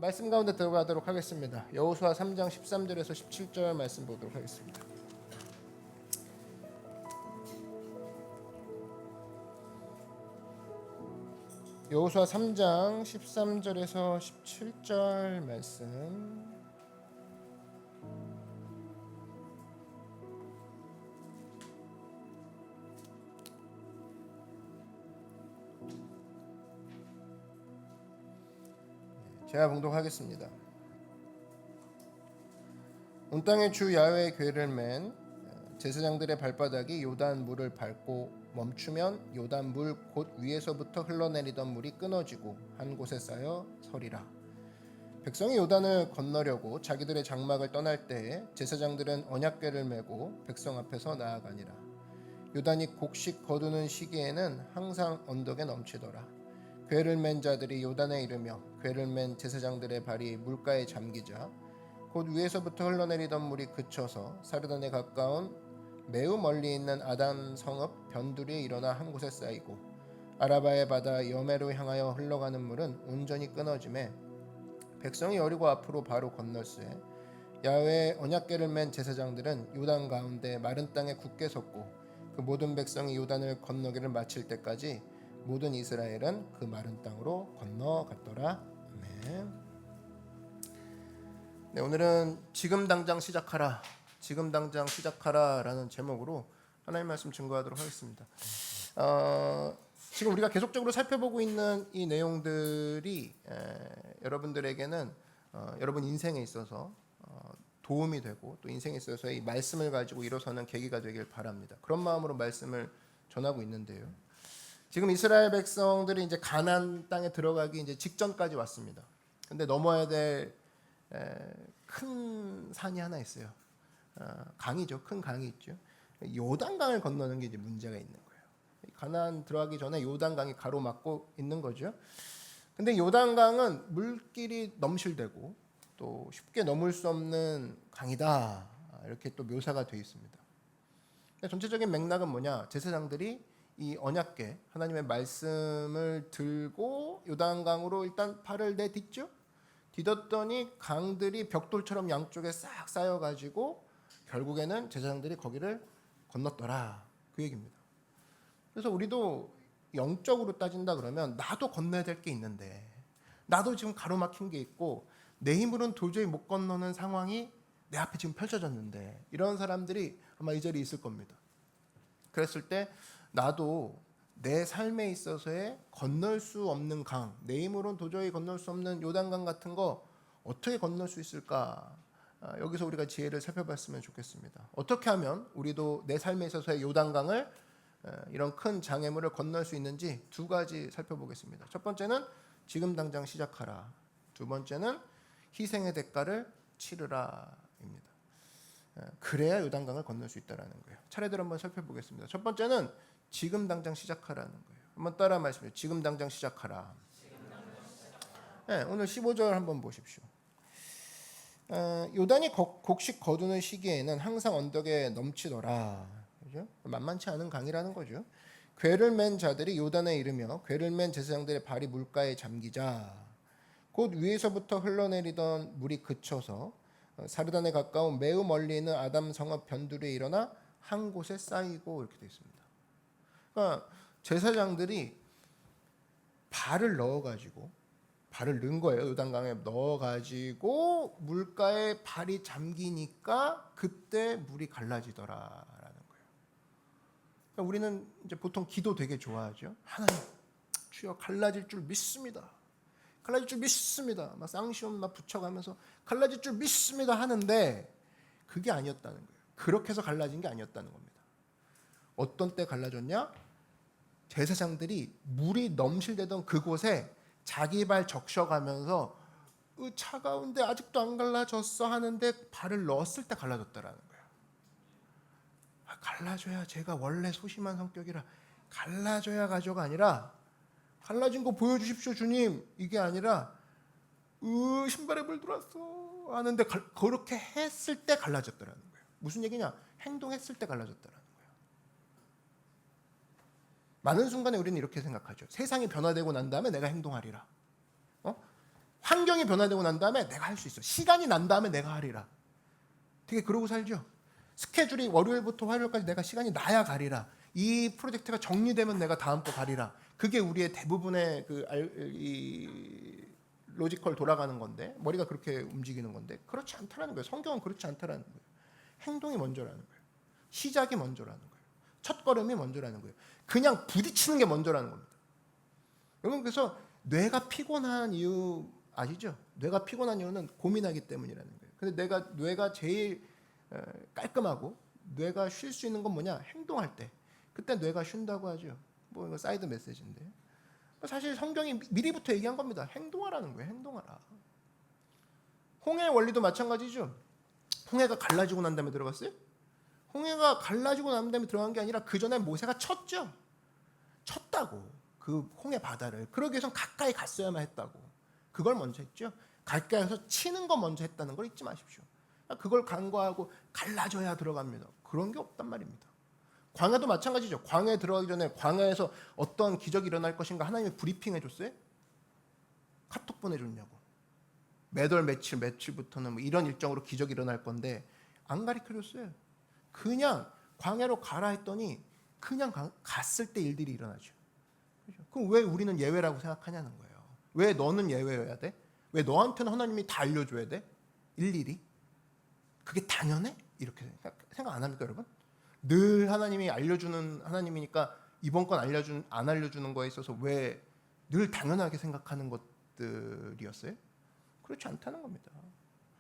말씀 가운데 들어가도록 하겠습니다. 여호수아 3장 13절에서 17절 말씀 보도록 하겠습니다. 여호수아 3장 13절에서 17절 말씀. 제가 봉독하겠습니다. 온 땅에 주 야훼의 궤를 맨 제사장들의 발바닥이 요단 물을 밟고 멈추면 요단 물 곧 위에서부터 흘러내리던 물이 끊어지고 한 곳에 쌓여 서리라. 백성이 요단을 건너려고 자기들의 장막을 떠날 때에 제사장들은 언약궤를 메고 백성 앞에서 나아가니라. 요단이 곡식 거두는 시기에는 항상 언덕에 넘치더라. 궤를 맨 자들이 요단에 이르며 궤를 맨 제사장들의 발이 물가에 잠기자 곧 위에서부터 흘러내리던 물이 그쳐서 사르단에 가까운 매우 멀리 있는 아단 성읍 변두리에 일어나 한 곳에 쌓이고 아라바의 바다 여메로 향하여 흘러가는 물은 온전히 끊어지매 백성이 여리고 앞으로 바로 건널세 야훼의 언약궤를 맨 제사장들은 요단 가운데 마른 땅에 굳게 섰고 그 모든 백성이 요단을 건너기를 마칠 때까지 모든 이스라엘은 그 마른 땅으로 건너갔더라. 아멘. 네, 오늘은 지금 당장 시작하라, 지금 당장 시작하라라는 제목으로 하나님 말씀 증거하도록 하겠습니다. 지금 우리가 계속적으로 살펴보고 있는 이 내용들이 여러분들에게는 여러분 인생에 있어서 도움이 되고 또 인생에 있어서 이 말씀을 가지고 일어서는 계기가 되길 바랍니다. 그런 마음으로 말씀을 전하고 있는데요. 지금 이스라엘 백성들이 이제 가나안 땅에 들어가기 이제 직전까지 왔습니다. 근데 넘어야 될 큰 산이 하나 있어요. 강이죠. 큰 강이 있죠. 요단강을 건너는 게 이제 문제가 있는 거예요. 가나안 들어가기 전에 요단강이 가로막고 있는 거죠. 근데 요단강은 물길이 넘실대고 또 쉽게 넘을 수 없는 강이다. 이렇게 또 묘사가 되어 있습니다. 전체적인 맥락은 뭐냐? 제사장들이 이 언약궤 하나님의 말씀을 들고 요단강으로 일단 발을 내딛죠. 디뎠더니 강들이 벽돌처럼 양쪽에 싹 쌓여가지고 결국에는 제사장들이 거기를 건넜더라. 그 얘기입니다. 그래서 우리도 영적으로 따진다 그러면 나도 건너야 될 게 있는데 나도 지금 가로막힌 게 있고 내 힘으로는 도저히 못 건너는 상황이 내 앞에 지금 펼쳐졌는데 이런 사람들이 아마 이 자리에 있을 겁니다. 그랬을 때 나도 내 삶에 있어서의 건널 수 없는 강, 내 힘으로는 도저히 건널 수 없는 요단강 같은 거 어떻게 건널 수 있을까? 여기서 우리가 지혜를 살펴봤으면 좋겠습니다. 어떻게 하면 우리도 내 삶에 있어서의 요단강을 이런 큰 장애물을 건널 수 있는지 두 가지 살펴보겠습니다. 첫 번째는 지금 당장 시작하라. 두 번째는 희생의 대가를 치르라입니다. 그래야 요단강을 건널 수 있다는 거예요. 차례대로 한번 살펴보겠습니다. 첫 번째는 지금 당장 시작하라는 거예요. 한번 따라 말씀해주세요. 지금 당장 시작하라. 네, 오늘 15절 한번 보십시오. 요단이 곡식 거두는 시기에는 항상 언덕에 넘치더라. 그죠? 만만치 않은 강이라는 거죠. 궤를 맨 자들이 요단에 이르며 궤를 맨 제사장들의 발이 물가에 잠기자 곧 위에서부터 흘러내리던 물이 그쳐서 사르단에 가까운 매우 멀리 있는 아담 성읍 변두리에 일어나 한 곳에 쌓이고 이렇게 되어 있습니다. 그러니까 제사장들이 발을 넣어가지고 발을 넣은 거예요. 요단강에 넣어가지고 물가에 발이 잠기니까 그때 물이 갈라지더라라는 거예요. 그러니까 우리는 이제 보통 기도 되게 좋아하죠. 하나님, 주여 갈라질 줄 믿습니다. 갈라질 줄 믿습니다. 막 쌍시옷 막 붙여가면서 갈라질 줄 믿습니다 하는데 그게 아니었다는 거예요. 그렇게 해서 갈라진 게 아니었다는 겁니다. 어떤 때 갈라졌냐? 제사장들이 물이 넘실대던 그곳에 자기 발 적셔가면서 차가운데 아직도 안 갈라졌어 하는데 발을 넣었을 때 갈라졌다라는 거예요. 갈라져야 제가 원래 소심한 성격이라 갈라져야 가져가 아니라 갈라진 거 보여주십시오 주님 이게 아니라 신발에 물 들어왔어 하는데 그렇게 했을 때 갈라졌다라는 거예요. 무슨 얘기냐? 행동했을 때 갈라졌다라는 거예요. 많은 순간에 우리는 이렇게 생각하죠. 세상이 변화되고 난 다음에 내가 행동하리라. 환경이 변화되고 난 다음에 내가 할 수 있어. 시간이 난 다음에 내가 하리라. 되게 그러고 살죠. 스케줄이 월요일부터 화요일까지 내가 시간이 나야 가리라. 이 프로젝트가 정리되면 내가 다음 거 가리라. 그게 우리의 대부분의 이 로지컬 돌아가는 건데, 머리가 그렇게 움직이는 건데, 그렇지 않다라는 거예요. 성경은 그렇지 않다라는 거예요. 행동이 먼저라는 거예요. 시작이 먼저라는 거예요. 첫걸음이 먼저라는 거예요. 그냥 부딪히는 게 먼저라는 겁니다. 여러분, 그래서 뇌가 피곤한 이유 아시죠? 뇌가 피곤한 이유는 고민하기 때문이라는 거예요. 근데 뇌가 제일 깔끔하고 뇌가 쉴 수 있는 건 뭐냐? 행동할 때. 그때 뇌가 쉰다고 하죠. 뭐 이거 사이드 메시지인데. 사실 성경이 미리부터 얘기한 겁니다. 행동하라는 거예요. 행동하라. 홍해의 원리도 마찬가지죠. 홍해가 갈라지고 난 다음에 들어갔어요? 홍해가 갈라지고 난 다음에 들어간 게 아니라 그 전에 모세가 쳤죠. 쳤다고. 그 홍해 바다를. 그러기 위해선 가까이 갔어야만 했다고. 그걸 먼저 했죠. 가까이서 치는 거 먼저 했다는 걸 잊지 마십시오. 그걸 간과하고 갈라져야 들어갑니다. 그런 게 없단 말입니다. 광야도 마찬가지죠. 광야에 들어가기 전에 광야에서 어떤 기적이 일어날 것인가 하나님이 브리핑 해줬어요? 카톡 보내줬냐고. 매달 며칠부터는 뭐 이런 일정으로 기적이 일어날 건데 안 가르쳐줬어요. 그냥 광야로 가라 했더니 그냥 갔을 때 일들이 일어나죠. 그렇죠? 그럼 왜 우리는 예외라고 생각하냐는 거예요. 왜 너는 예외여야 돼? 왜 너한테는 하나님이 다 알려줘야 돼? 일일이? 그게 당연해? 이렇게 생각 안 합니까, 여러분? 늘 하나님이 알려주는 하나님이니까 이번 건 안 알려주는 거에 있어서 왜 늘 당연하게 생각하는 것들이었어요? 그렇지 않다는 겁니다.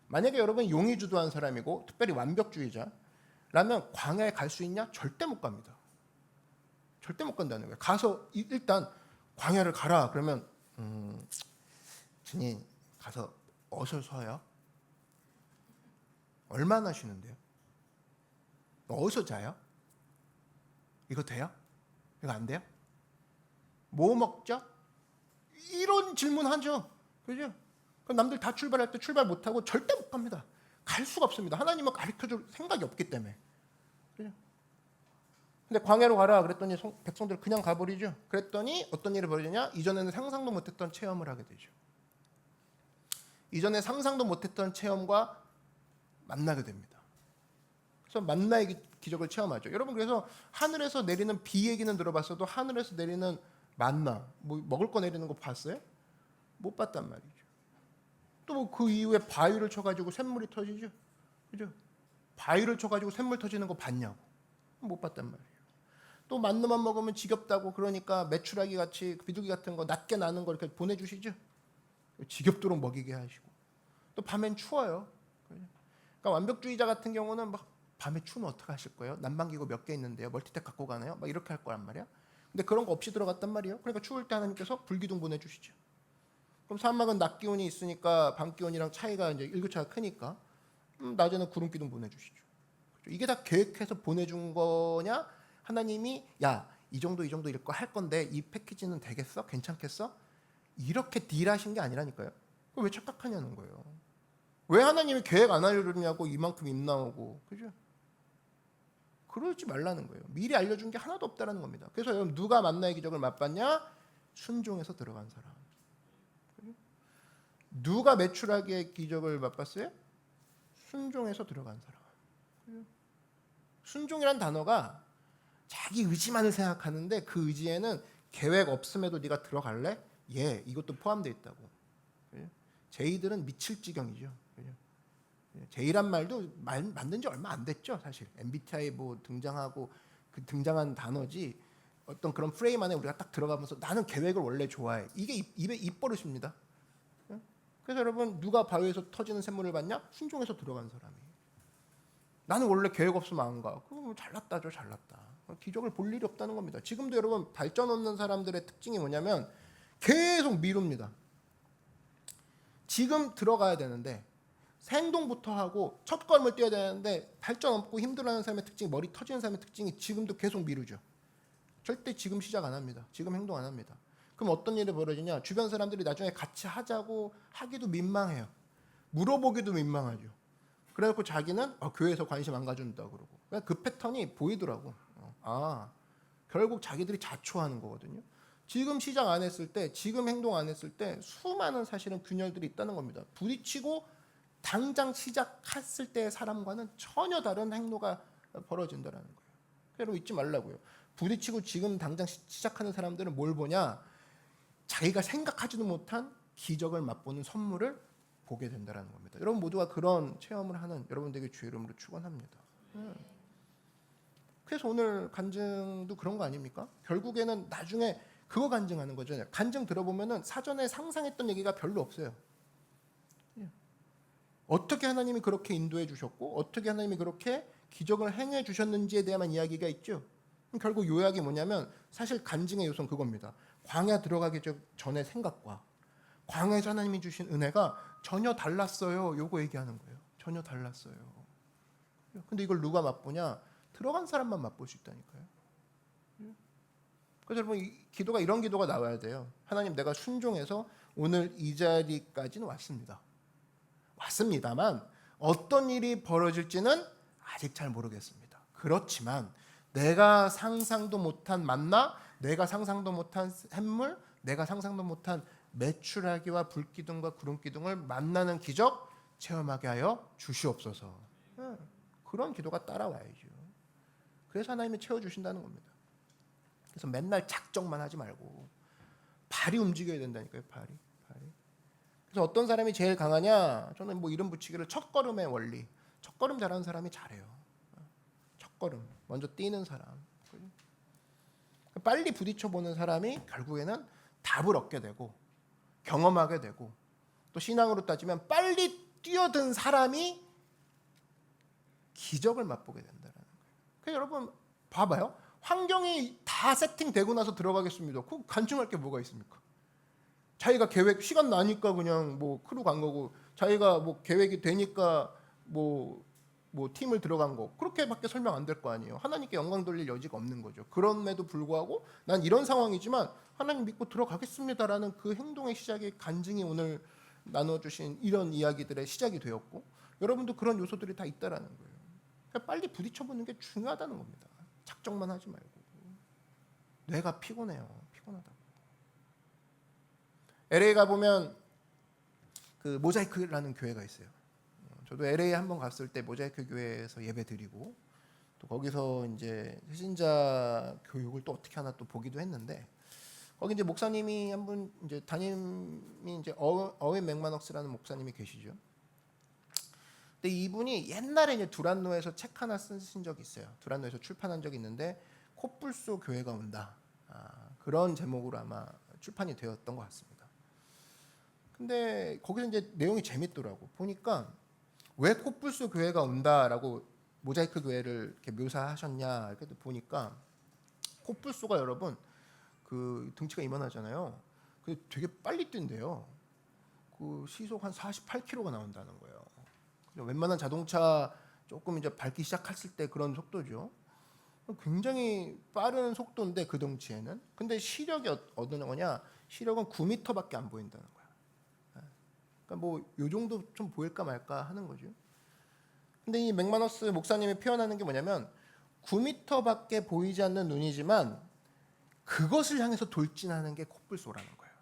만약에 여러분 용의 주도한 사람이고 특별히 완벽주의자라면 광야에 갈 수 있냐? 절대 못 갑니다. 절대 못 간다는 거예요. 가서 일단 광야를 가라 그러면 주님 가서 어디서 쉬어요? 얼마나 쉬는데요? 어디서 자요? 이거 돼요? 이거 안 돼요? 뭐 먹죠? 이런 질문 하죠. 그죠? 그럼 남들 다 출발할 때 출발 못하고 절대 못 갑니다. 갈 수가 없습니다. 하나님은 가르쳐줄 생각이 없기 때문에. 그죠? 근데 광야로 가라 그랬더니 백성들 그냥 가버리죠. 그랬더니 어떤 일이 벌어지냐? 이전에는 상상도 못했던 체험을 하게 되죠. 이전에 상상도 못했던 체험과 만나게 됩니다. 그래서 만나의 기적을 체험하죠. 여러분 그래서 하늘에서 내리는 비 얘기는 들어봤어도 하늘에서 내리는 만나, 뭐 먹을 거 내리는 거 봤어요? 못 봤단 말이죠. 또 그 이후에 바위를 쳐가지고 샘물이 터지죠. 그죠? 바위를 쳐가지고 샘물 터지는 거 봤냐고? 못 봤단 말이에요. 또 만나만 먹으면 지겹다고 그러니까 메추라기 같이 비둘기 같은 거 낮게 나는 거 이렇게 보내주시죠. 지겹도록 먹이게 하시고 또 밤엔 추워요. 그러니까 완벽주의자 같은 경우는 막 밤에 추우면 어떻게 하실 거예요? 난방기구 몇 개 있는데요. 멀티탭 갖고 가나요? 막 이렇게 할 거란 말이야. 근데 그런 거 없이 들어갔단 말이에요. 그러니까 추울 때 하나님께서 불기둥 보내주시죠. 그럼 사막은 낮 기온이 있으니까 밤 기온이랑 차이가 이제 일교차가 크니까 낮에는 구름 기둥 보내주시죠. 그렇죠? 이게 다 계획해서 보내준 거냐? 하나님이 야 이 정도 이럴 거 할 건데 이 패키지는 되겠어? 괜찮겠어? 이렇게 딜하신 게 아니라니까요. 왜 착각하냐는 거예요. 왜 하나님이 계획 안 알려주냐고 이만큼 입 나오고 그죠? 그러지 말라는 거예요. 미리 알려준 게 하나도 없다라는 겁니다. 그래서 여러분 누가 만나의 기적을 맛봤냐? 순종해서 들어간 사람. 그죠? 누가 메추라기의 기적을 맛봤어요? 순종해서 들어간 사람. 그죠? 순종이란 단어가 자기 의지만을 생각하는데 그 의지에는 계획 없음에도 네가 들어갈래? 예, 이것도 포함되어 있다고. 그죠? 제이들은 미칠 지경이죠. 그죠? 제이란 말도 만든 지 얼마 안 됐죠, 사실. MBTI 뭐 등장하고 그 등장한 단어지 어떤 그런 프레임 안에 우리가 딱 들어가면서 나는 계획을 원래 좋아해. 이게 입에 입버릇입니다. 그래서 여러분 누가 바위에서 터지는 샘물을 봤냐? 순종해서 들어간 사람이. 나는 원래 계획 없으면 안 가. 그럼 잘났다죠, 잘났다. 기적을 볼 일이 없다는 겁니다. 지금도 여러분 발전 없는 사람들의 특징이 뭐냐면 계속 미룹니다. 지금 들어가야 되는데 행동부터 하고 첫 걸음을 떼야 되는데 발전 없고 힘들어하는 사람의 특징이 머리 터지는 사람의 특징이 지금도 계속 미루죠. 절대 지금 시작 안 합니다. 지금 행동 안 합니다. 그럼 어떤 일이 벌어지냐? 주변 사람들이 나중에 같이 하자고 하기도 민망해요. 물어보기도 민망하죠. 그래갖고 자기는 교회에서 관심 안 가준다 그러고 그 패턴이 보이더라고. 결국 자기들이 자초하는 거거든요. 지금 시작 안 했을 때, 지금 행동 안 했을 때 수많은 사실은 균열들이 있다는 겁니다. 부딪히고 당장 시작했을 때의 사람과는 전혀 다른 행로가 벌어진다는 거예요. 여러분 잊지 말라고요. 부딪히고 지금 당장 시작하는 사람들은 뭘 보냐? 자기가 생각하지도 못한 기적을 맛보는 선물을 보게 된다는 겁니다. 여러분 모두가 그런 체험을 하는 여러분들에게 주의 이름으로 축원합니다. 그래서 오늘 간증도 그런 거 아닙니까? 결국에는 나중에 그거 간증하는 거죠. 간증 들어보면은 사전에 상상했던 얘기가 별로 없어요. 어떻게 하나님이 그렇게 인도해 주셨고 어떻게 하나님이 그렇게 기적을 행해 주셨는지에 대한 이야기가 있죠. 결국 요약이 뭐냐면 사실 간증의 요소는 그겁니다. 광야 들어가기 전의 생각과 광야에서 하나님이 주신 은혜가 전혀 달랐어요. 요거 얘기하는 거예요. 전혀 달랐어요. 근데 이걸 누가 맛보냐? 들어간 사람만 맛볼 수 있다니까요. 그래서 여러분 기도가 이런 기도가 나와야 돼요. 하나님 내가 순종해서 오늘 이 자리까지는 왔습니다만 어떤 일이 벌어질지는 아직 잘 모르겠습니다. 그렇지만 내가 상상도 못한 만나, 내가 상상도 못한 샘물, 내가 상상도 못한 메추라기와 불기둥과 구름기둥을 만나는 기적 체험하게 하여 주시옵소서. 그런 기도가 따라와야죠. 그래서 하나님이 채워주신다는 겁니다. 그래서 맨날 작정만 하지 말고 발이 움직여야 된다니까요. 발이. 그래서 어떤 사람이 제일 강하냐? 저는 뭐 이름 붙이기를 첫걸음의 원리. 첫걸음 잘하는 사람이 잘해요. 첫걸음 먼저 뛰는 사람. 빨리 부딪혀 보는 사람이 결국에는 답을 얻게 되고 경험하게 되고 또 신앙으로 따지면 빨리 뛰어든 사람이 기적을 맛보게 된다는 거예요. 그러니까 여러분 봐봐요. 환경이 다 세팅되고 나서 들어가겠습니다. 그 간증할 게 뭐가 있습니까? 자기가 계획 시간 나니까 그냥 뭐 크루 간 거고 자기가 뭐 계획이 되니까 뭐 팀을 들어간 거 그렇게밖에 설명 안 될 거 아니에요. 하나님께 영광 돌릴 여지가 없는 거죠. 그럼에도 불구하고 난 이런 상황이지만 하나님 믿고 들어가겠습니다라는 그 행동의 시작이 간증이 오늘 나눠주신 이런 이야기들의 시작이 되었고 여러분도 그런 요소들이 다 있다라는 거예요. 그러니까 빨리 부딪혀보는 게 중요하다는 겁니다. 작정만 하지 말고. 뇌가 피곤해요. 피곤하다고. LA 가보면 그 모자이크라는 교회가 있어요. 저도 LA 한번 갔을 때 모자이크 교회에서 예배 드리고 또 거기서 이제 신자 교육을 또 어떻게 하나 또 보기도 했는데 거기 이제 목사님이 한 분 이제 담임이 이제 어윈 맥마넉스라는 목사님이 계시죠. 근데 이분이 옛날에 이제 두란노에서 책 하나 쓰신 적이 있어요. 두란노에서 출판한 적이 있는데 코뿔소 교회가 온다. 그런 제목으로 아마 출판이 되었던 것 같습니다. 근데 거기서 이제 내용이 재밌더라고. 보니까 왜 코뿔소 교회가 온다라고 모자이크 교회를 이렇게 묘사하셨냐 이렇게 보니까 코뿔소가 여러분 그 등치가 이만하잖아요. 그 되게 빨리 뛴대요. 그 시속 한 48km가 나온다는 거예요. 웬만한 자동차 조금 이제 밟기 시작했을 때 그런 속도죠. 굉장히 빠른 속도인데 그 덩치에는. 근데 시력이 어느 거냐? 시력은 9m밖에 안 보인다는 거야. 그러니까 뭐 요 정도 좀 보일까 말까 하는 거죠. 근데 이 맥마너스 목사님이 표현하는 게 뭐냐면 9m밖에 보이지 않는 눈이지만 그것을 향해서 돌진하는 게 코뿔소라는 거예요.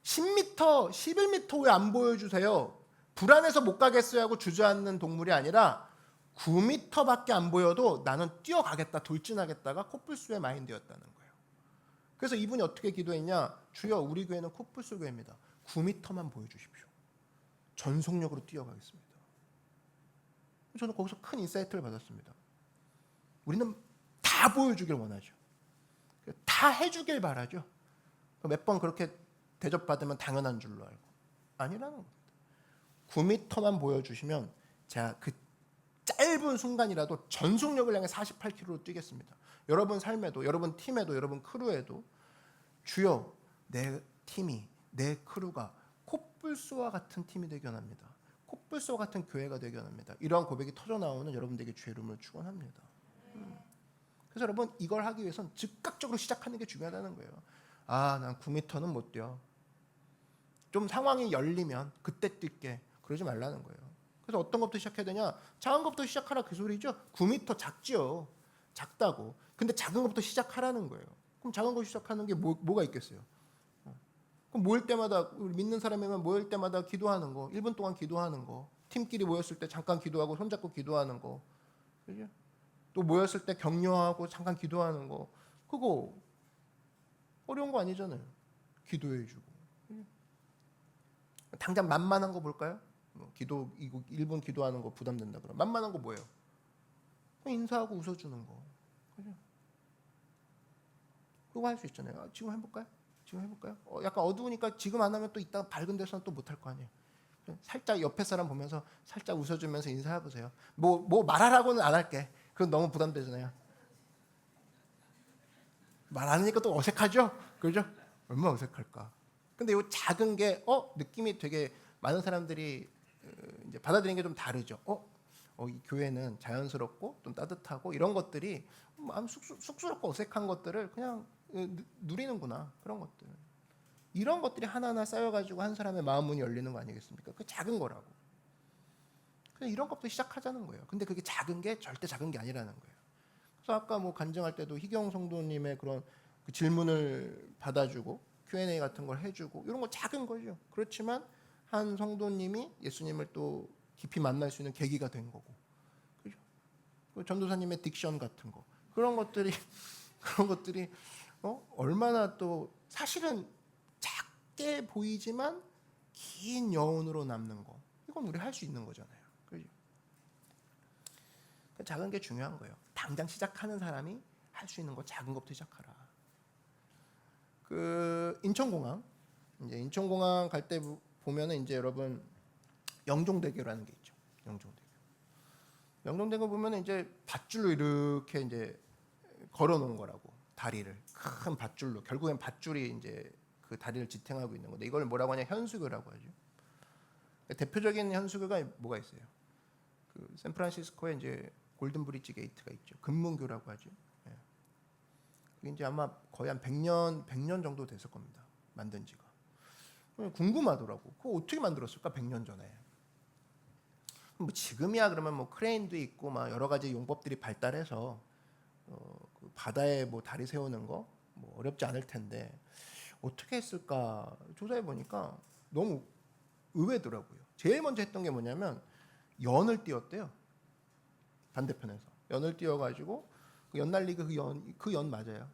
10m, 11m 왜 안 보여주세요? 불안해서 못 가겠어요 하고 주저앉는 동물이 아니라 9m밖에 안 보여도 나는 뛰어가겠다, 돌진하겠다가 코뿔소의 마인드였다는 거예요. 그래서 이분이 어떻게 기도했냐? 주여 우리 교회는 코뿔소 교회입니다. 9m만 보여주십시오. 전속력으로 뛰어가겠습니다. 저는 거기서 큰 인사이트를 받았습니다. 우리는 다 보여주길 원하죠. 다 해주길 바라죠. 몇 번 그렇게 대접받으면 당연한 줄로 알고 아니라는 겁니다. 9m만 보여주시면 제가 그 짧은 순간이라도 전속력을 향해 48km로 뛰겠습니다. 여러분 삶에도 여러분 팀에도 여러분 크루에도 주여 내 팀이 내 크루가 코뿔소와 같은 팀이 되기 원합니다. 코뿔소와 같은 교회가 되기 원합니다. 이러한 고백이 터져나오는 여러분들에게 주의 이름을 축원합니다. 그래서 여러분 이걸 하기 위해서는 즉각적으로 시작하는 게 중요하다는 거예요. 난 9m는 못 뛰어. 좀 상황이 열리면 그때 뛸게. 그러지 말라는 거예요. 그래서 어떤 것부터 시작해야 되냐? 작은 것부터 시작하라 그 소리죠. 9m 작지요. 작다고. 근데 작은 것부터 시작하라는 거예요. 그럼 작은 거 시작하는 게 뭐가 있겠어요? 그럼 모일 때마다 우리 믿는 사람이면 모일 때마다 기도하는 거, 1분 동안 기도하는 거, 팀끼리 모였을 때 잠깐 기도하고 손잡고 기도하는 거, 그죠? 또 모였을 때 격려하고 잠깐 기도하는 거, 그거 어려운 거 아니잖아요. 기도해주고. 당장 만만한 거 볼까요? 기도 이거 1분 기도하는 거 부담된다 그러면 만만한 거 뭐예요? 인사하고 웃어주는 거, 그죠? 그거 할 수 있잖아요. 지금 해볼까요? 지금 해볼까요? 약간 어두우니까 지금 안 하면 또 이따 밝은 데서는 또 못할 거 아니에요. 살짝 옆에 사람 보면서 살짝 웃어주면서 인사해보세요. 뭐 말하라고는 안 할게. 그건 너무 부담되잖아요. 말 안 하니까 또 어색하죠? 그죠? 얼마나 어색할까? 근데 이 작은 게 느낌이 되게 많은 사람들이 이제 받아들이는 게 좀 다르죠. 이 교회는 자연스럽고 좀 따뜻하고 이런 것들이 아무 쑥스럽고 어색한 것들을 그냥 누리는구나. 그런 것들. 이런 것들이 하나하나 쌓여가지고 한 사람의 마음 문이 열리는 거 아니겠습니까? 그 작은 거라고. 그냥 이런 것부터 시작하자는 거예요. 근데 그게 작은 게 절대 작은 게 아니라는 거예요. 그래서 아까 뭐 간증할 때도 희경 성도님의 그런 그 질문을 받아주고 Q&A 같은 걸 해주고 이런 거 작은 거죠. 그렇지만 한 성도님이 예수님을 또 깊이 만날 수 있는 계기가 된 거고, 그죠? 전도사님의 딕션 같은 거 그런 것들이 얼마나 또 사실은 작게 보이지만 긴 여운으로 남는 거, 이건 우리 할 수 있는 거잖아요. 그죠? 작은 게 중요한 거예요. 당장 시작하는 사람이 할 수 있는 거 작은 것부터 시작하라. 그 인천공항 갈 때 보면은 이제 여러분 영종대교라는 게 있죠. 영종대교 보면은 이제 밧줄로 이렇게 이제 걸어놓은 거라고, 다리를 큰 밧줄로, 결국엔 밧줄이 이제 그 다리를 지탱하고 있는 건데 이걸 뭐라고 하냐, 현수교라고 하죠. 대표적인 현수교가 뭐가 있어요? 그 샌프란시스코에 이제 골든 브릿지 게이트가 있죠. 금문교라고 하죠. 그게 이제 아마 거의 한 100년 정도 됐을 겁니다. 만든 지가. 궁금하더라고. 그거 어떻게 만들었을까? 100년 전에. 뭐 지금이야 그러면 뭐 크레인도 있고 막 여러 가지 용법들이 발달해서 그 바다에 뭐 다리 세우는 거 뭐 어렵지 않을 텐데 어떻게 했을까 조사해 보니까 너무 의외더라고요. 제일 먼저 했던 게 뭐냐면 연을 띄웠대요. 반대편에서 연을 띄워가지고 그 연날리기 그 연 맞아요.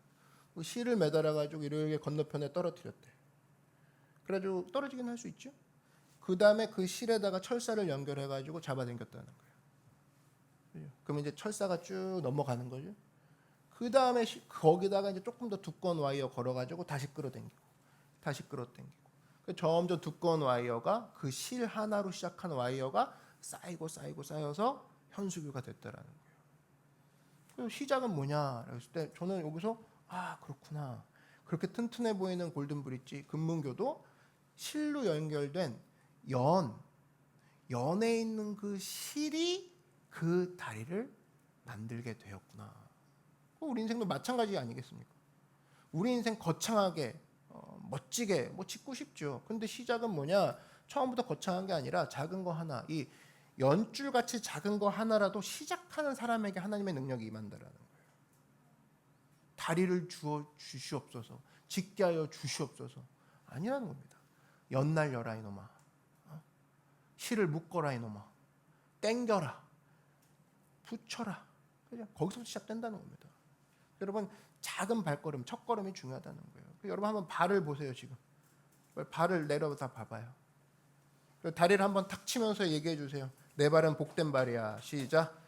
그 실을 매달아가지고 이렇게 건너편에 떨어뜨렸대. 그래가지고 떨어지긴 할 수 있죠. 그 다음에 그 실에다가 철사를 연결해가지고 잡아당겼다는 거예요. 그러면 이제 철사가 쭉 넘어가는 거죠. 그 다음에 거기다가 이제 조금 더 두꺼운 와이어 걸어가지고 다시 끌어당기고, 점점 두꺼운 와이어가 그 실 하나로 시작한 와이어가 쌓여서 현수교가 됐다라는 거예요. 시작은 뭐냐 했을 때 저는 여기서 그렇구나. 그렇게 튼튼해 보이는 골든 브릿지 금문교도 실로 연결된 연에 있는 그 실이 그 다리를 만들게 되었구나. 우리 인생도 마찬가지 아니겠습니까? 우리 인생 거창하게 멋지게 뭐 짓고 싶죠. 근데 시작은 뭐냐? 처음부터 거창한 게 아니라 작은 거 하나, 이 연줄같이 작은 거 하나라도 시작하는 사람에게 하나님의 능력이 임한다라는 거예요. 다리를 주시옵소서, 짓게 하여 주시옵소서 아니라는 겁니다. 연날려라 이놈아, 실을 묶어라 이놈아, 땡겨라, 붙여라. 그죠? 거기서 시작된다는 겁니다. 여러분 작은 발걸음, 첫걸음이 중요하다는 거예요. 여러분 한번 발을 보세요. 지금 발을 내려다 봐봐요. 다리를 한번 탁 치면서 얘기해 주세요. 내 발은 복된 발이야. 시작.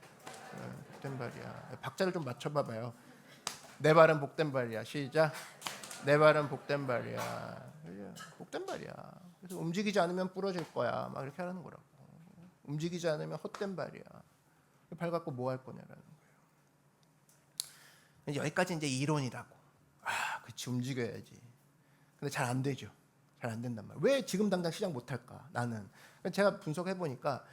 복된 발이야. 박자를 좀 맞춰봐봐요. 내 발은 복된 발이야. 시작. 내 발은 복된 발이야. 복된 발이야. 그래서 움직이지 않으면 부러질 거야. 막 이렇게 하는 거라고. 움직이지 않으면 헛된 발이야. 발 갖고 뭐 할 거냐라는 거예요. 여기까지 이제 이론이라고. 그치, 움직여야지. 근데 잘 안 되죠. 잘 안 된단 말이에요. 왜 지금 당장 시작 못 할까? 나는. 제가 분석해 보니까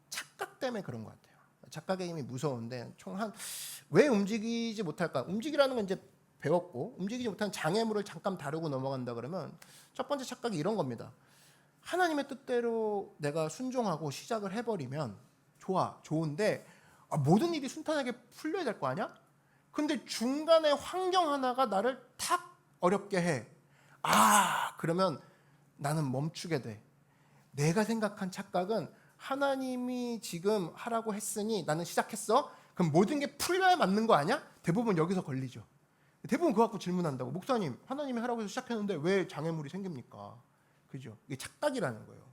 착각 때문에 그런 것 같아요. 착각의 힘이 무서운데 왜 움직이지 못할까? 움직이라는 건 이제 배웠고, 움직이지 못하는 장애물을 잠깐 다루고 넘어간다 그러면 첫 번째 착각이 이런 겁니다. 하나님의 뜻대로 내가 순종하고 시작을 해버리면 좋은데 모든 일이 순탄하게 풀려야 될 거 아니야? 근데 중간에 환경 하나가 나를 탁 어렵게 해. 그러면 나는 멈추게 돼. 내가 생각한 착각은 하나님이 지금 하라고 했으니 나는 시작했어. 그럼 모든 게 풀려야 맞는 거 아니야? 대부분 여기서 걸리죠. 대부분 그거 갖고 질문한다고. 목사님, 하나님이 하라고 해서 시작했는데 왜 장애물이 생깁니까? 그죠? 이게 착각이라는 거예요.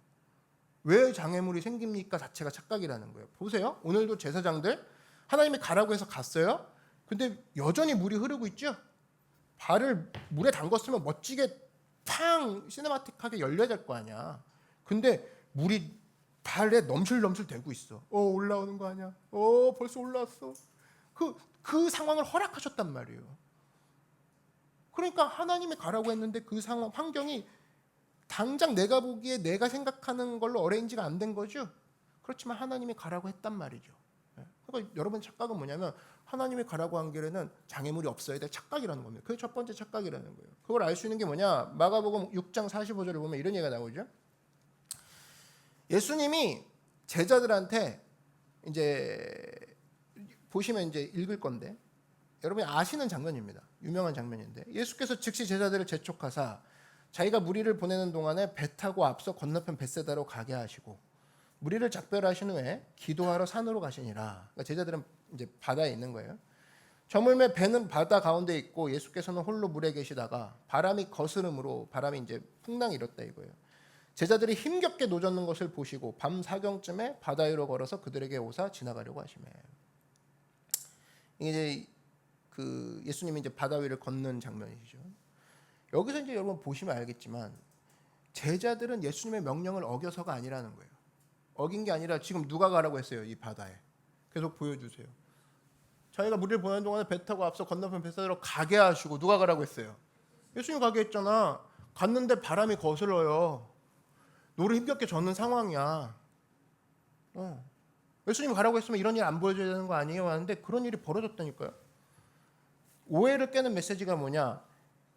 왜 장애물이 생깁니까? 자체가 착각이라는 거예요. 보세요. 오늘도 제사장들 하나님이 가라고 해서 갔어요. 근데 여전히 물이 흐르고 있죠? 발을 물에 담궜으면 멋지게 팡 시네마틱하게 열려야 될 거 아니야. 근데 물이 발에 넘실넘실 대고 있어. 올라오는 거 아니야? 벌써 올라왔어. 그 상황을 허락하셨단 말이에요. 그러니까 하나님이 가라고 했는데 그 상황, 환경이 당장 내가 보기에 내가 생각하는 걸로 어레인지가 안 된 거죠. 그렇지만 하나님이 가라고 했단 말이죠. 그러니까 여러분 착각은 뭐냐면 하나님이 가라고 한 길에는 장애물이 없어야 될 착각이라는 겁니다. 그게 첫 번째 착각이라는 거예요. 그걸 알 수 있는 게 뭐냐? 마가복음 6장 45절을 보면 이런 얘기가 나오죠. 예수님이 제자들한테 이제 보시면 이제 읽을 건데 여러분이 아시는 장면입니다. 유명한 장면인데 예수께서 즉시 제자들을 재촉하사 자기가 무리를 보내는 동안에 배 타고 앞서 건너편 벳세다로 가게 하시고 무리를 작별하신 후에 기도하러 산으로 가시니라. 그러니까 제자들은 이제 바다에 있는 거예요. 저물매 배는 바다 가운데 있고 예수께서는 홀로 물에 계시다가 바람이 거스름으로 바람이 이제 풍랑이 일었다 이거예요. 제자들이 힘겹게 노젓는 것을 보시고 밤 사경쯤에 바다 위로 걸어서 그들에게 오사 지나가려고 하시매. 이제 그 예수님이 이제 바다 위를 걷는 장면이죠. 여기서 이제 여러분 보시면 알겠지만 제자들은 예수님의 명령을 어겨서가 아니라는 거예요. 어긴 게 아니라 지금 누가 가라고 했어요? 이 바다에. 계속 보여주세요. 자기가 무리를 보내는 동안에 배 타고 앞서 건너편 벳세다로 가게 하시고 누가 가라고 했어요? 예수님 가게 했잖아. 갔는데 바람이 거슬러요. 노를 힘겹게 젓는 상황이야. 예수님 가라고 했으면 이런 일 안 보여줘야 되는 거 아니에요? 하는데 그런 일이 벌어졌다니까요. 오해를 깨는 메시지가 뭐냐?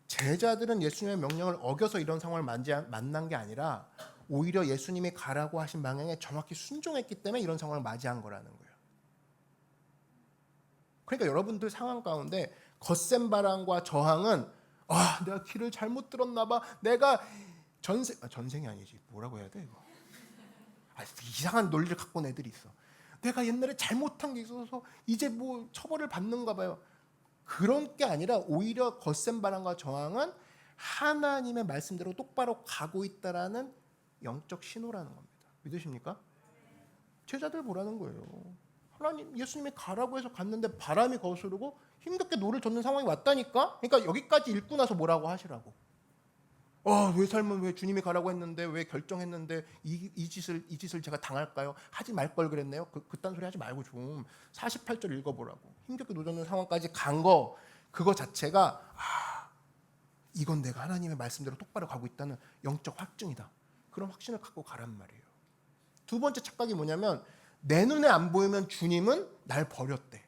제자들은 예수님의 명령을 어겨서 이런 상황을 만난 게 아니라 오히려 예수님이 가라고 하신 방향에 정확히 순종했기 때문에 이런 상황을 맞이한 거라는 거예요. 그러니까 여러분들 상황 가운데 거센 바람과 저항은 내가 길을 잘못 들었나 봐. 내가 전생이 아니지. 뭐라고 해야 돼 이거? 이상한 논리를 갖고 온 애들이 있어. 내가 옛날에 잘못한 게 있어서 이제 뭐 처벌을 받는가 봐요. 그런 게 아니라 오히려 거센 바람과 저항은 하나님의 말씀대로 똑바로 가고 있다라는 영적 신호라는 겁니다. 믿으십니까? 제자들 보라는 거예요. 하나님, 예수님이 가라고 해서 갔는데 바람이 거스르고 힘겹게 노를 젓는 상황이 왔다니까? 그러니까 여기까지 읽고 나서 뭐라고 하시라고. 왜 삶은 왜 주님이 가라고 했는데 왜 결정했는데 이 짓을 제가 당할까요? 하지 말 걸 그랬네요. 그딴 소리 하지 말고 좀 48절 읽어보라고. 힘겹게 노젓는 상황까지 간 거 그거 자체가 이건 내가 하나님의 말씀대로 똑바로 가고 있다는 영적 확증이다. 그런 확신을 갖고 가란 말이에요. 두 번째 착각이 뭐냐면 내 눈에 안 보이면 주님은 날 버렸대.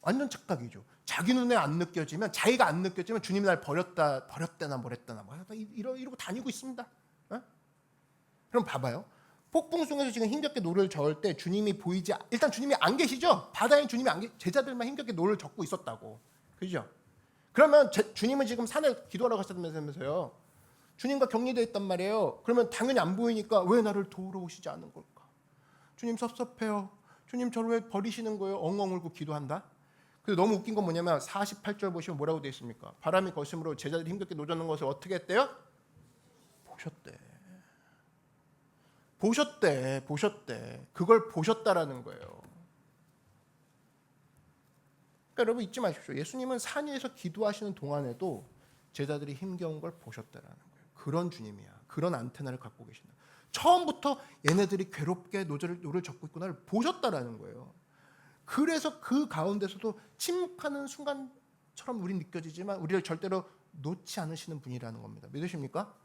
완전 착각이죠. 자기 눈에 안 느껴지면 자기가 안 느껴지면 주님이 날 버렸다나 뭐랬다나 이러고 다니고 있습니다. 그럼 봐봐요. 폭풍 속에서 지금 힘겹게 노를 저을 때 주님이 보이지 일단 주님이 안 계시죠. 바다에 주님이 안 계시 제자들만 힘겹게 노를 젓고 있었다고. 그죠? 그러면 주님은 지금 산에 기도하러 가셨다면서요. 주님과 격리되어 있단 말이에요. 그러면 당연히 안 보이니까 왜 나를 도우러 오시지 않은 걸까? 주님 섭섭해요. 주님 저를 왜 버리시는 거예요? 엉엉 울고 기도한다. 근데 너무 웃긴 건 뭐냐면 48절 보시면 뭐라고 되어 있습니까? 바람이 거심으로 제자들이 힘겹게 노젓는 것을 어떻게 했대요? 보셨대. 그걸 보셨다라는 거예요. 그러니까 여러분 잊지 마십시오. 예수님은 산 위에서 기도하시는 동안에도 제자들이 힘겨운 걸 보셨다라는 거예요. 그런 주님이야. 그런 안테나를 갖고 계시는. 처음부터 얘네들이 괴롭게 노를 젓고 있구나를 보셨다라는 거예요. 그래서 그 가운데서도 침묵하는 순간처럼 우린 느껴지지만 우리를 절대로 놓지 않으시는 분이라는 겁니다. 믿으십니까?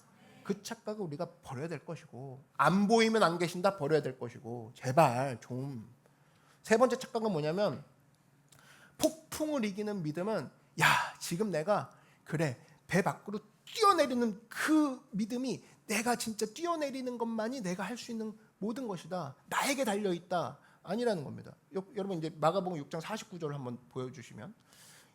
그 착각을 우리가 버려야 될 것이고 안 보이면 안 계신다 버려야 될 것이고 제발 좀. 세 번째 착각은 뭐냐면 폭풍을 이기는 믿음은 지금 내가 배 밖으로 뛰어내리는 그 믿음이 내가 진짜 뛰어내리는 것만이 내가 할 수 있는 모든 것이다. 나에게 달려있다. 아니라는 겁니다. 여러분 이제 마가복음 6장 49절을 한번 보여주시면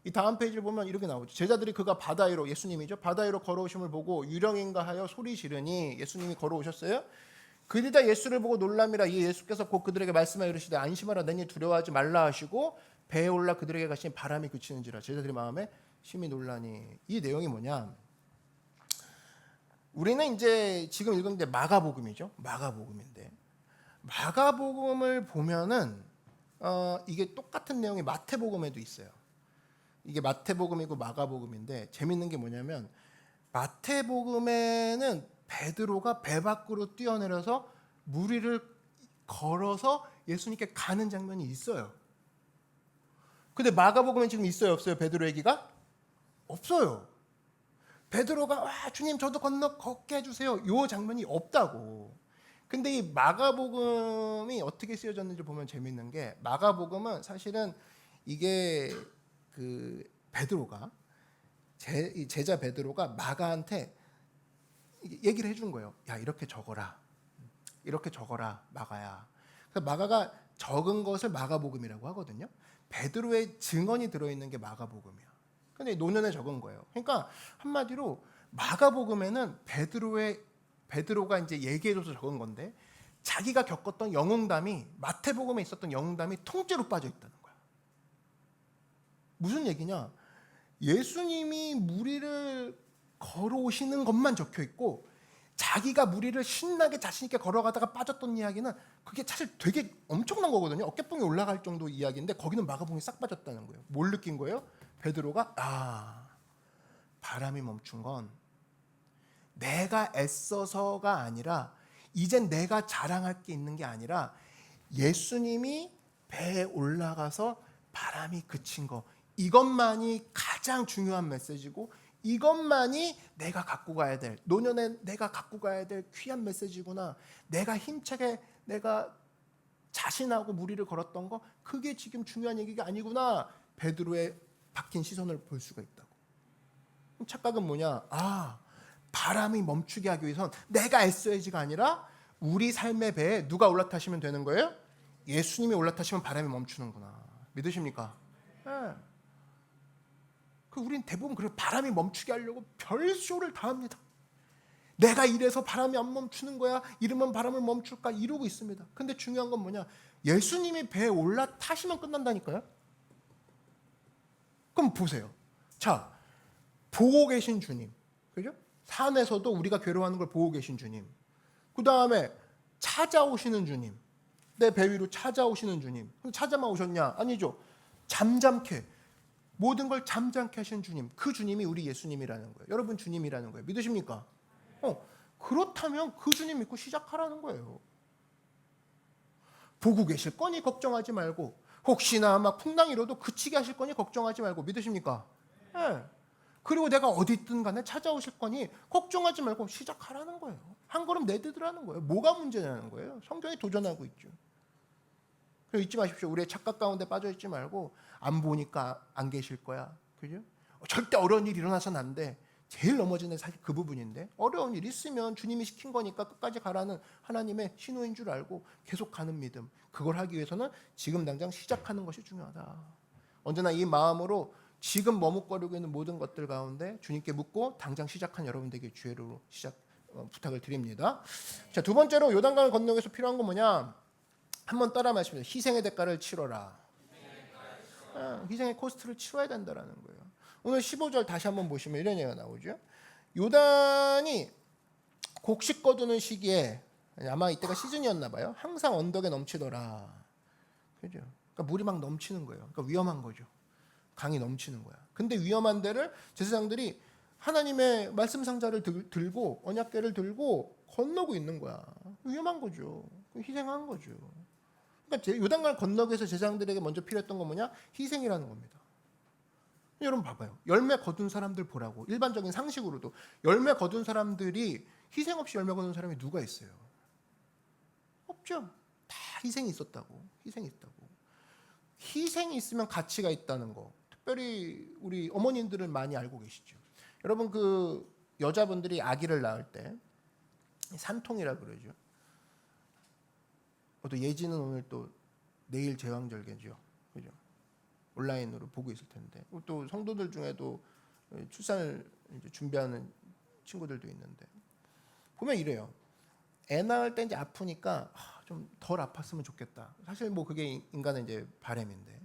이 다음 페이지를 보면 이렇게 나오죠. 제자들이 그가 바다 위로, 예수님이죠, 바다 위로 걸어오심을 보고 유령인가 하여 소리 지르니, 예수님이 걸어오셨어요. 그들이 다 예수를 보고 놀람이라. 이 예수께서 곧 그들에게 말씀하여 이르시되 안심하라, 내니 두려워하지 말라 하시고 배에 올라 그들에게 가시니 바람이 그치는지라. 제자들이 마음에 심히 놀라니. 이 내용이 뭐냐, 우리는 이제 지금 읽은 게 마가복음이죠. 마가복음인데 마가복음을 보면은 이게 똑같은 내용이 마태복음에도 있어요. 이게 마태복음이고 마가복음인데 재밌는 게 뭐냐면, 마태복음에는 베드로가 배 밖으로 뛰어내려서 물 위를 걸어서 예수님께 가는 장면이 있어요. 근데 마가복음엔 지금 있어요, 없어요? 베드로 얘기가 없어요. 베드로가 와 주님 저도 건너 걷게 해주세요, 요 장면이 없다고. 근데 이 마가복음이 어떻게 쓰여졌는지 보면 재밌는 게, 마가복음은 사실은 이게 그 베드로가 제자 베드로가 마가한테 얘기를 해준 거예요. 야 이렇게 적어라, 이렇게 적어라 마가야. 그래서 마가가 적은 것을 마가복음이라고 하거든요. 베드로의 증언이 들어있는 게 마가복음이야. 근데 노년에 적은 거예요. 그러니까 한마디로 마가복음에는 베드로가 이제 얘기해줘서 적은 건데, 자기가 겪었던 영웅담이 마태복음에 있었던 영웅담이 통째로 빠져 있다는 거야. 무슨 얘기냐? 예수님이 물 위를 걸어오시는 것만 적혀 있고, 자기가 물 위를 신나게 자신 있게 걸어가다가 빠졌던 이야기는 그게 사실 되게 엄청난 거거든요. 어깨뽕이 올라갈 정도 이야기인데 거기는 마가복음이 싹 빠졌다는 거예요. 뭘 느낀 거예요? 베드로가 바람이 멈춘 건 내가 애써서가 아니라, 이젠 내가 자랑할 게 있는 게 아니라 예수님이 배에 올라가서 바람이 그친 거, 이것만이 가장 중요한 메시지고, 이것만이 내가 갖고 가야 될, 노년에 내가 갖고 가야 될 귀한 메시지구나. 내가 힘차게 내가 자신하고 무리를 걸었던 거, 그게 지금 중요한 얘기가 아니구나. 베드로의 박힌 시선을 볼 수가 있다고. 그럼 착각은 뭐냐? 바람이 멈추게 하기 위해선 내가 애써야지가 아니라 우리 삶의 배에 누가 올라타시면 되는 거예요? 예수님이 올라타시면 바람이 멈추는구나. 믿으십니까? 네. 우린 대부분 그래, 바람이 멈추게 하려고 별쇼를 다 합니다. 내가 이래서 바람이 안 멈추는 거야, 이러면 바람을 멈출까, 이러고 있습니다. 근데 중요한 건 뭐냐? 예수님이 배에 올라타시면 끝난다니까요. 그럼 보세요. 자, 보고 계신 주님, 그죠? 산에서도 우리가 괴로워하는 걸 보고 계신 주님, 그 다음에 찾아오시는 주님, 내 배 위로 찾아오시는 주님. 찾아만 오셨냐? 아니죠. 잠잠케, 모든 걸 잠잠케 하시는 주님, 그 주님이 우리 예수님이라는 거예요. 여러분 주님이라는 거예요. 믿으십니까? 그렇다면 그 주님 믿고 시작하라는 거예요. 보고 계실 거니 걱정하지 말고, 혹시나 막 풍랑이로도 그치게 하실 거니 걱정하지 말고. 믿으십니까? 네. 그리고 내가 어디 있든 간에 찾아오실 거니 걱정하지 말고 시작하라는 거예요. 한 걸음 내딛으라는 거예요. 뭐가 문제냐는 거예요. 성경이 도전하고 있죠. 그래서 잊지 마십시오. 우리의 착각 가운데 빠져 있지 말고, 안 보니까 안 계실 거야, 그죠? 절대 어려운 일이 일어나서는 안 돼. 제일 넘어지는 사실 그 부분인데, 어려운 일 있으면 주님이 시킨 거니까 끝까지 가라는 하나님의 신호인 줄 알고 계속 가는 믿음, 그걸 하기 위해서는 지금 당장 시작하는 것이 중요하다. 언제나 이 마음으로 지금 머뭇거리고 있는 모든 것들 가운데 주님께 묻고 당장 시작한 여러분들에게 주의로 부탁을 드립니다. 자, 두 번째로 요단강을 건너기 위해서 필요한 건 뭐냐? 한번 따라 말씀해주세요. 희생의 대가를 치러라. 희생의 코스트를 치러야 된다는 거예요. 오늘 15절 다시 한번 보시면 이런 얘기가 나오죠. 요단이 곡식 거두는 시기에, 아마 이때가 시즌이었나 봐요. 항상 언덕에 넘치더라. 그죠? 그러니까 물이 막 넘치는 거예요. 그러니까 위험한 거죠. 강이 넘치는 거야. 근데 위험한 데를 제사장들이 하나님의 말씀 상자를 들고, 언약궤를 들고 건너고 있는 거야. 위험한 거죠. 희생한 거죠. 그러니까 요단강을 건너기 위해서 제사장들에게 먼저 필요했던 건 뭐냐? 희생이라는 겁니다. 여러분 봐봐요. 열매 거둔 사람들 보라고. 일반적인 상식으로도 열매 거둔 사람들이 희생 없이 열매 거둔 사람이 누가 있어요? 없죠. 다 희생이 있었다고. 희생이 있다고. 희생이 있으면 가치가 있다는 거, 특별히 우리 어머님들은 많이 알고 계시죠. 여러분, 그 여자분들이 아기를 낳을 때 산통이라 그러죠. 또 예지는 오늘 또 내일 제왕절개죠, 그죠? 온라인으로 보고 있을 텐데 또 성도들 중에도 출산을 이제 준비하는 친구들도 있는데 보면 이래요. 애 낳을 때 이제 아프니까 좀 덜 아팠으면 좋겠다. 사실 뭐 그게 인간의 이제 바람인데.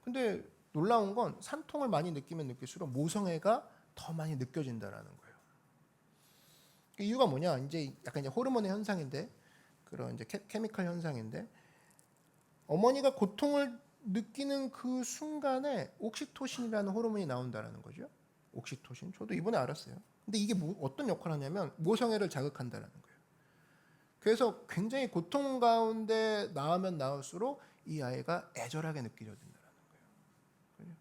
근데 놀라운 건 산통을 많이 느끼면 느낄수록 모성애가 더 많이 느껴진다라는 거예요. 그 이유가 뭐냐? 이제 약간 이제 호르몬의 현상인데 그런 이제 케미컬 현상인데 어머니가 고통을 느끼는 그 순간에 옥시토신이라는 호르몬이 나온다라는 거죠. 옥시토신. 저도 이번에 알았어요. 근데 이게 어떤 역할을 하냐면 모성애를 자극한다라는 거예요. 그래서 굉장히 고통 가운데 낳으면 낳을수록 이 아이가 애절하게 느껴진다라는 거예요.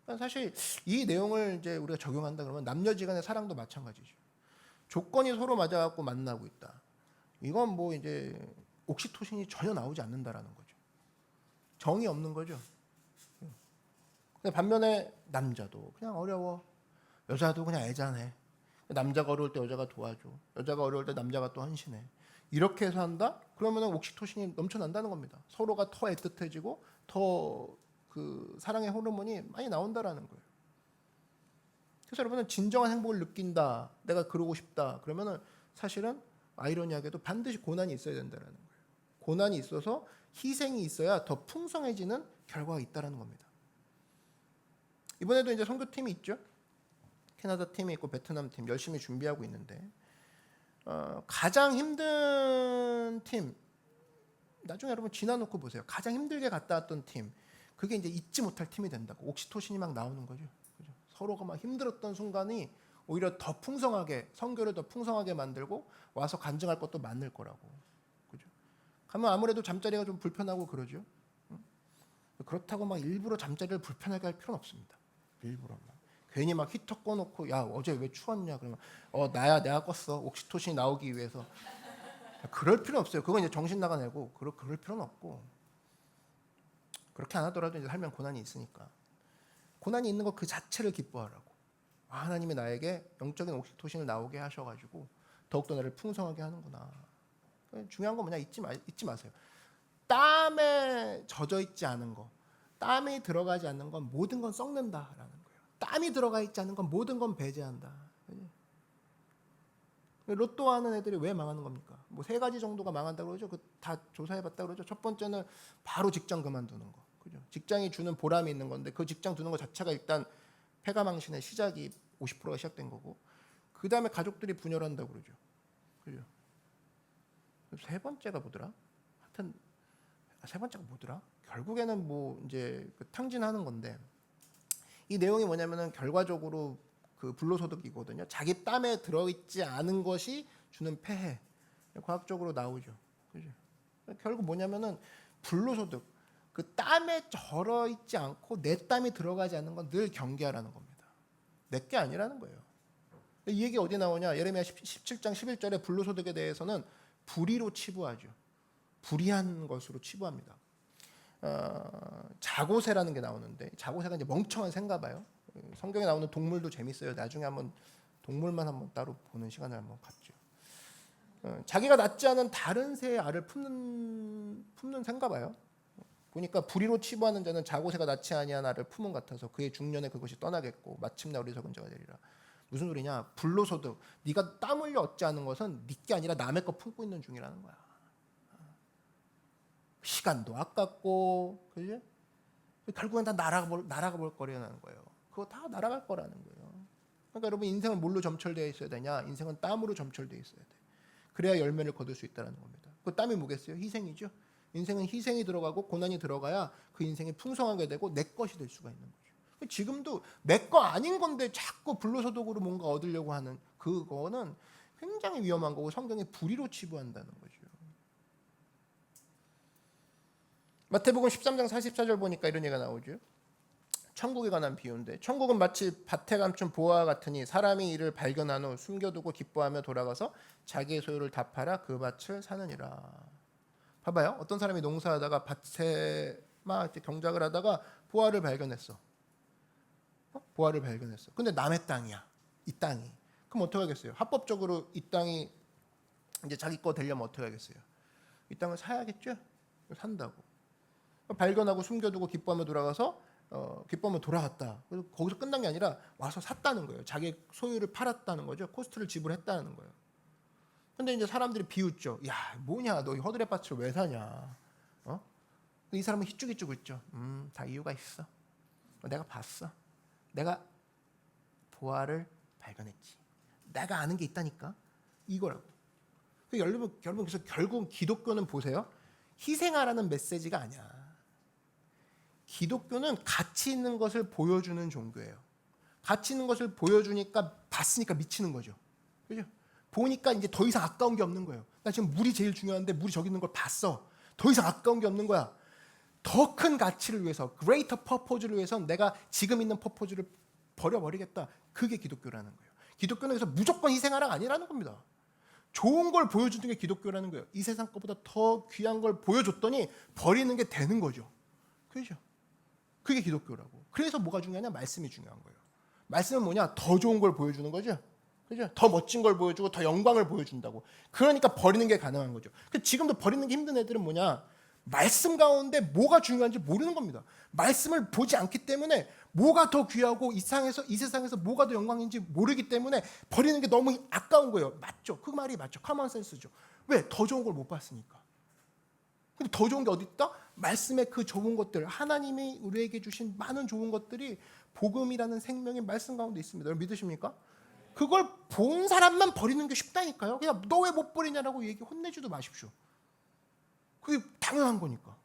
그러니까 사실 이 내용을 이제 우리가 적용한다 그러면 남녀지간의 사랑도 마찬가지죠. 조건이 서로 맞아갖고 만나고 있다. 이건 뭐 이제 옥시토신이 전혀 나오지 않는다라는 거죠. 정이 없는 거죠. 근데 반면에 남자도 그냥 어려워. 여자도 그냥 애잔해. 남자가 어려울 때 여자가 도와줘. 여자가 어려울 때 남자가 또 헌신해. 이렇게 해서 한다? 그러면 옥시토신이 넘쳐난다는 겁니다. 서로가 더 애틋해지고 더 그 사랑의 호르몬이 많이 나온다라는 거예요. 그래서 여러분은 진정한 행복을 느낀다. 내가 그러고 싶다. 그러면은 사실은 아이러니하게도 반드시 고난이 있어야 된다는 거예요. 고난이 있어서 희생이 있어야 더 풍성해지는 결과가 있다는 겁니다. 이번에도 이제 선교팀이 있죠. 캐나다 팀이 있고 베트남 팀 열심히 준비하고 있는데 가장 힘든 팀 나중에 여러분 지나놓고 보세요. 가장 힘들게 갔다 왔던 팀 그게 이제 잊지 못할 팀이 된다고. 옥시토신이 막 나오는 거죠. 그죠? 서로가 막 힘들었던 순간이 오히려 더 풍성하게 선교를 더 풍성하게 만들고 와서 간증할 것도 많을 거라고. 그죠? 가면 아무래도 잠자리가 좀 불편하고 그러죠. 그렇다고 막 일부러 잠자리를 불편하게 할 필요는 없습니다. 일부러 막. 괜히 막 히터 꺼놓고 야 어제 왜 추웠냐 그러면 나야 내가 껐어 옥시토신이 나오기 위해서 그럴 필요는 없어요. 그건 이제 정신 나가내고 그럴 필요는 없고 그렇게 안 하더라도 이제 살면 고난이 있으니까 고난이 있는 것 그 자체를 기뻐하라고. 하나님이 나에게 영적인 옥시토신을 나오게 하셔가지고 더욱더 나를 풍성하게 하는구나. 중요한 건 뭐냐 잊지 마세요. 땀에 젖어 있지 않은 거, 땀이 들어가지 않는 건 모든 건 썩는다라는 거예요. 땀이 들어가 있지 않은 건 모든 건 배제한다. 로또 하는 애들이 왜 망하는 겁니까? 뭐 3가지 정도가 망한다고 그러죠. 그 다 조사해봤다 그러죠. 첫 번째는 바로 직장 그만두는 거. 그죠? 직장이 주는 보람이 있는 건데 그 직장 두는 것 자체가 일단 패가망신의 시작이 50%가 시작된 거고. 그 다음에 가족들이 분열한다고 그러죠. 그죠? 세 번째가 뭐더라? 하여튼 세 번째가 뭐더라? 결국에는 뭐 이제 그 탕진하는 건데 이 내용이 뭐냐면은 결과적으로 그 불로소득이거든요. 자기 땀에 들어있지 않은 것이 주는 폐해. 과학적으로 나오죠. 그죠? 결국 뭐냐면은 불로소득. 그 땀에 절어 있지 않고 내 땀이 들어가지 않는 건 늘 경계하라는 겁니다. 내게 아니라는 거예요. 이 얘기 어디 나오냐? 예레미야 17장 11절에 불로소득에 대해서는 불의로 치부하죠. 불의한 것으로 치부합니다. 자고새라는 게 나오는데 자고새가 이제 멍청한 새인가 봐요. 성경에 나오는 동물도 재밌어요. 나중에 한번 동물만 한번 따로 보는 시간을 한번 갖죠. 자기가 낳지 않은 다른 새의 알을 품는 새인가 봐요. 보니까 불의로 치부하는 자는 자고새가 낳지 아니한 알을 품은 같아서 그의 중년에 그것이 떠나겠고 마침내 어리석은 자가 되리라. 무슨 소리냐? 불로소득. 네가 땀 흘려 얻지 않은 것은 네게 아니라 남의 거 품고 있는 중이라는 거야. 시간도 아깝고, 그지? 결국엔 다 날아가 볼 거라는 거예요. 그거 다 날아갈 거라는 거예요. 그러니까 여러분 인생은 뭘로 점철되어 있어야 되냐? 인생은 땀으로 점철되어 있어야 돼. 그래야 열매를 거둘 수 있다는 겁니다. 그 땀이 뭐겠어요? 희생이죠. 인생은 희생이 들어가고 고난이 들어가야 그 인생이 풍성하게 되고 내 것이 될 수가 있는 거죠. 지금도 내 거 아닌 건데 자꾸 불로소득으로 뭔가 얻으려고 하는 그거는 굉장히 위험한 거고 성경이 불의로 치부한다는 거죠. 마태복음 13장 44절 보니까 이런 얘기가 나오죠. 천국에 관한 비유인데 천국은 마치 밭에 감춘 보화와 같으니 사람이 이를 발견한 후 숨겨두고 기뻐하며 돌아가서 자기의 소유를 다 팔아 그 밭을 사느니라. 봐봐요. 어떤 사람이 농사하다가 밭에 막 이렇게 경작을 하다가 보화를 발견했어. 보화를 발견했어. 근데 남의 땅이야. 이 땅이. 그럼 어떻게 하겠어요? 합법적으로 이 땅이 이제 자기 거 되려면 어떻게 하겠어요? 이 땅을 사야겠죠? 산다고. 발견하고 숨겨두고 기뻐하며 돌아가서 기뻐하며 돌아갔다. 그래서 거기서 끝난 게 아니라 와서 샀다는 거예요. 자기 소유를 팔았다는 거죠. 코스트를 지불했다는 거예요. 근데 이제 사람들이 비웃죠. 야, 뭐냐, 너 이 허드렛 밭을 왜 사냐? 이 사람은 희죽희죽 웃죠. 다 이유가 있어. 내가 봤어. 내가 보화를 발견했지. 내가 아는 게 있다니까. 이거라고. 여러분 그래서 결국 기독교는 보세요. 희생하라는 메시지가 아니야. 기독교는 가치 있는 것을 보여주는 종교예요. 가치 있는 것을 보여주니까 봤으니까 미치는 거죠. 그죠? 보니까 이제 더 이상 아까운 게 없는 거예요. 나 지금 물이 제일 중요한데 물이 저기 있는 걸 봤어. 더 이상 아까운 게 없는 거야. 더 큰 가치를 위해서, greater purpose를 위해서 내가 지금 있는 purpose를 버려버리겠다. 그게 기독교라는 거예요. 기독교는 그래서 무조건 희생하라가 아니라는 겁니다. 좋은 걸 보여주는 게 기독교라는 거예요. 이 세상 것보다 더 귀한 걸 보여줬더니 버리는 게 되는 거죠. 그렇죠? 그게 기독교라고. 그래서 뭐가 중요하냐? 말씀이 중요한 거예요. 말씀은 뭐냐? 더 좋은 걸 보여주는 거죠. 그죠? 더 멋진 걸 보여주고 더 영광을 보여준다고. 그러니까 버리는 게 가능한 거죠. 지금도 버리는 게 힘든 애들은 뭐냐? 말씀 가운데 뭐가 중요한지 모르는 겁니다. 말씀을 보지 않기 때문에 뭐가 더 귀하고 이 세상에서 뭐가 더 영광인지 모르기 때문에 버리는 게 너무 아까운 거예요. 맞죠? 그 말이 맞죠. 커먼 센스죠. 왜? 더 좋은 걸 못 봤으니까. 근데 더 좋은 게 어디 있다? 말씀의 그 좋은 것들, 하나님이 우리에게 주신 많은 좋은 것들이 복음이라는 생명의 말씀 가운데 있습니다. 여러분 믿으십니까? 그걸 본 사람만 버리는 게 쉽다니까요. 그냥 너 왜 못 버리냐라고 혼내지도 마십시오. 그게 당연한 거니까.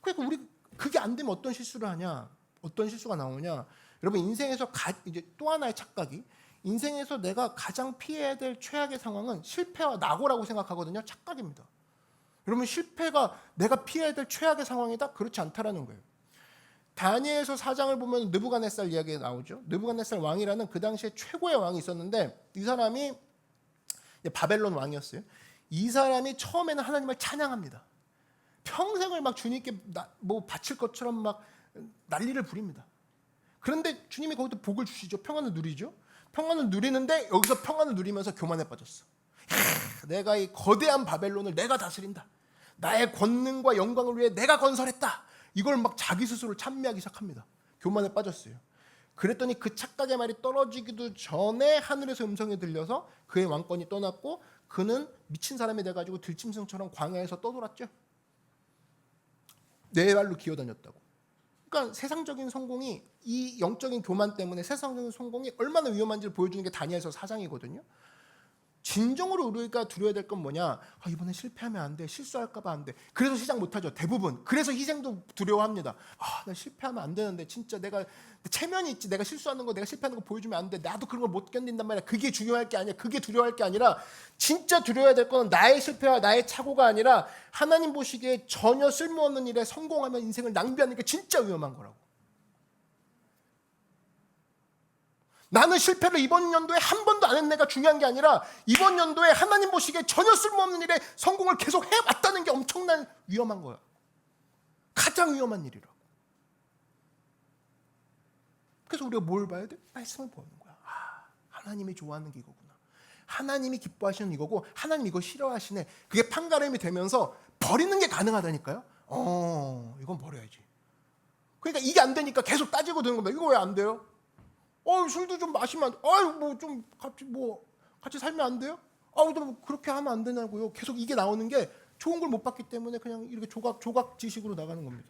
그러니까 우리 그게 안 되면 어떤 실수를 하냐? 어떤 실수가 나오냐? 여러분 인생에서 이제 또 하나의 착각이, 인생에서 내가 가장 피해야 될 최악의 상황은 실패와 낙오라고 생각하거든요. 착각입니다. 여러분 실패가 내가 피해야 될 최악의 상황이다? 그렇지 않다라는 거예요. 다니엘서 4장을 보면 느부갓네살 이야기가 나오죠. 느부갓네살 왕이라는 그 당시에 최고의 왕이 있었는데 이 사람이 바벨론 왕이었어요. 이 사람이 처음에는 하나님을 찬양합니다. 평생을 막 주님께 뭐 바칠 것처럼 막 난리를 부립니다. 그런데 주님이 거기서 복을 주시죠. 평안을 누리죠. 평안을 누리는데 여기서 평안을 누리면서 교만에 빠졌어. 내가 이 거대한 바벨론을 내가 다스린다. 나의 권능과 영광을 위해 내가 건설했다. 이걸 막 자기 스스로 찬미하기 시작합니다. 교만에 빠졌어요. 그랬더니 그 착각의 말이 떨어지기도 전에 하늘에서 음성이 들려서 그의 왕권이 떠났고 그는 미친 사람이 돼가지고 들짐승처럼 광야에서 떠돌았죠. 네 발로 기어다녔다고. 그러니까 세상적인 성공이, 이 영적인 교만 때문에 세상적인 성공이 얼마나 위험한지를 보여주는 게 다니엘서 4장이거든요. 진정으로 우리가 두려워야 될 건 뭐냐? 이번엔 실패하면 안 돼. 실수할까 봐 안 돼. 그래서 시작 못 하죠. 대부분. 그래서 희생도 두려워합니다. 나 실패하면 안 되는데 진짜 내가 체면이 있지. 내가 실수하는 거, 내가 실패하는 거 보여주면 안 돼. 나도 그런 걸 못 견딘단 말이야. 그게 중요할 게 아니야. 그게 두려워할 게 아니라 진짜 두려워야 될 건 나의 실패와 나의 착오가 아니라 하나님 보시기에 전혀 쓸모없는 일에 성공하면 인생을 낭비하는 게 진짜 위험한 거라고. 나는 실패를 이번 연도에 한 번도 안 했네가 중요한 게 아니라 이번 연도에 하나님 보시기에 전혀 쓸모없는 일에 성공을 계속 해왔다는 게 엄청난 위험한 거야. 가장 위험한 일이라고. 그래서 우리가 뭘 봐야 돼? 말씀을 보는 거야. 하나님이 좋아하는 게 이거구나. 하나님이 기뻐하시는 이거고 하나님 이거 싫어하시네. 그게 판가름이 되면서 버리는 게 가능하다니까요. 이건 버려야지. 그러니까 이게 안 되니까 계속 따지고 드는 겁니다. 이거 왜 안 돼요? 술도 좀 마시면 좀 같이 살면 안 돼요? 좀 그렇게 하면 안 되냐고요. 계속 이게 나오는 게 좋은 걸 못 봤기 때문에 그냥 이렇게 조각 지식으로 나가는 겁니다.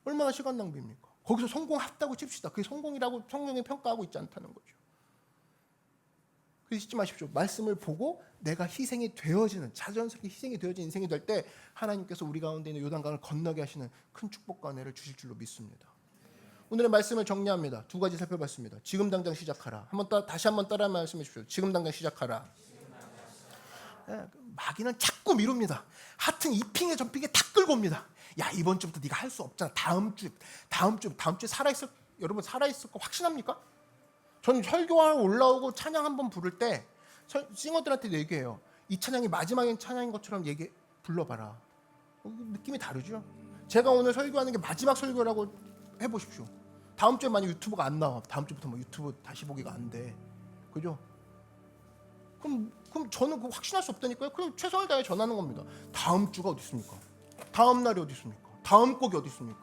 얼마나 시간 낭비입니까? 거기서 성공했다고 칩시다. 그게 성공이라고 성경이 평가하고 있지 않다는 거죠. 그래서 잊지 마십시오. 말씀을 보고 내가 희생이 되어지는, 자연스럽게 희생이 되어지는 인생이 될 때 하나님께서 우리 가운데 있는 요단강을 건너게 하시는 큰 축복과 은혜를 주실 줄로 믿습니다. 오늘의 말씀을 정리합니다. 두 가지 살펴봤습니다. 지금 당장 시작하라. 다시 한번 따라 말씀해 주십시오. 지금 당장 시작하라. 마귀는 자꾸 미룹니다. 하여튼 이 핑계 저 핑계 다 끌고 옵니다. 야, 이번 주부터 네가 할 수 없잖아. 다음 주에 여러분 살아있을 거 확신합니까? 저는 설교하러 올라오고 찬양 한번 부를 때 싱어들한테 얘기해요. 이 찬양이 마지막인 찬양인 것처럼 불러봐라. 느낌이 다르죠? 제가 오늘 설교하는 게 마지막 설교라고 해보십시오. 다음 주에 만약 유튜브가 안 나와. 다음 주부터 유튜브 다시 보기가 안 돼. 그죠? 그럼 저는 그거 확신할 수 없다니까요. 그냥 최선을 다해 전하는 겁니다. 다음 주가 어디 있습니까? 다음 날이 어디 있습니까? 다음 곡이 어디 있습니까?